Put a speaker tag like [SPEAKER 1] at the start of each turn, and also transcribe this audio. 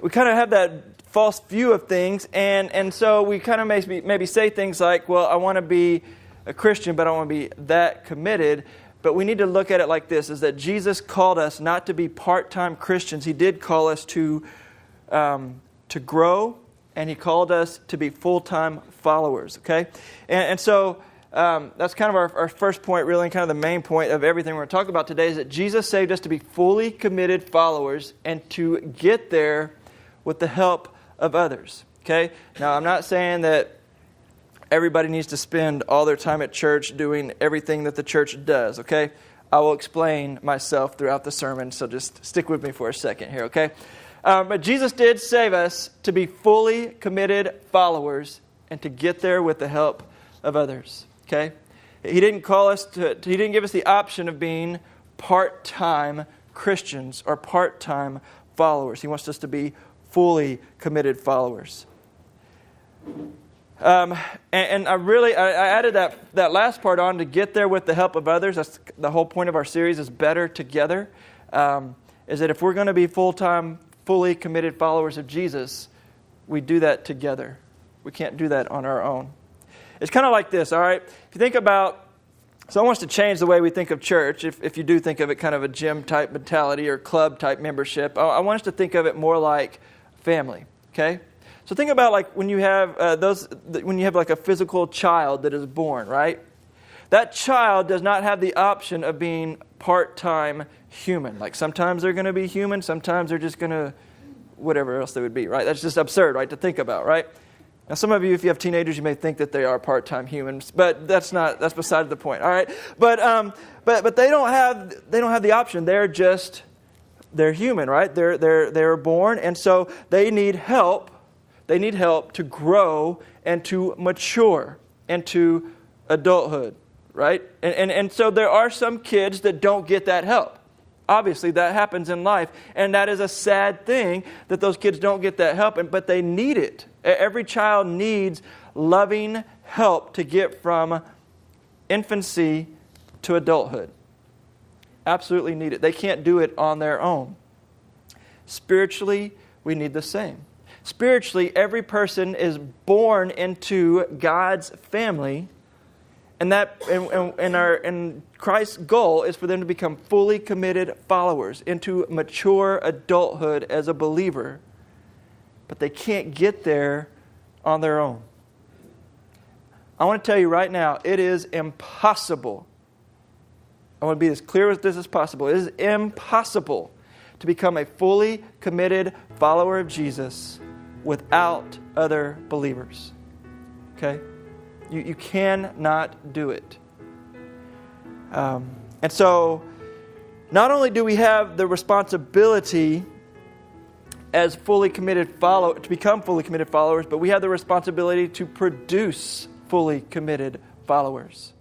[SPEAKER 1] we kind of have that false view of things, and so we kind of maybe say things like, well, I want to be a Christian, but I don't want to be that committed. But we need to look at it like this, is that Jesus called us not to be part-time Christians. He did call us to grow, and He called us to be full-time followers, okay? And so that's kind of our first point, really, and kind of the main point of everything we're going to talk about today, is that Jesus saved us to be fully committed followers and to get there with the help of others, okay? Now, I'm not saying that everybody needs to spend all their time at church doing everything that the church does, okay? I will explain myself throughout the sermon, so just stick with me for a second here, okay? But Jesus did save us to be fully committed followers and to get there with the help of others, okay? He didn't He didn't give us the option of being part-time Christians or part-time followers. He wants us to be fully committed followers. And I added that last part on, to get there with the help of others. That's the whole point of our series, is better together. Is that if we're going to be full-time, fully committed followers of Jesus, we do that together. We can't do that on our own. It's kind of like this, all right? If you think about, so I want us to change the way we think of church, if you do think of it kind of a gym-type mentality or club-type membership. I want us to think of it more like family, okay? So think about like when you have like a physical child that is born, right? That child does not have the option of being part-time human. Like sometimes they're going to be human, sometimes they're just going to whatever else they would be, right? That's just absurd, right, to think about, right? Now some of you, if you have teenagers, you may think that they are part-time humans, but that's beside the point, all right? But they don't have the option. They're human, right? They're born, and so they need help. They need help to grow and to mature into adulthood, right? And so there are some kids that don't get that help. Obviously, that happens in life, and that is a sad thing that those kids don't get that help, but they need it. Every child needs loving help to get from infancy to adulthood. Absolutely need it. They can't do it on their own. Spiritually, we need the same. Spiritually, every person is born into God's family, and Christ's goal is for them to become fully committed followers into mature adulthood as a believer. But they can't get there on their own. I want to tell you right now, it is impossible. I want to be as clear with this as possible. It is impossible to become a fully committed follower of Jesus without other believers. Okay? You cannot do it. And so, not only do we have the responsibility as fully committed to become fully committed followers, but we have the responsibility to produce fully committed followers.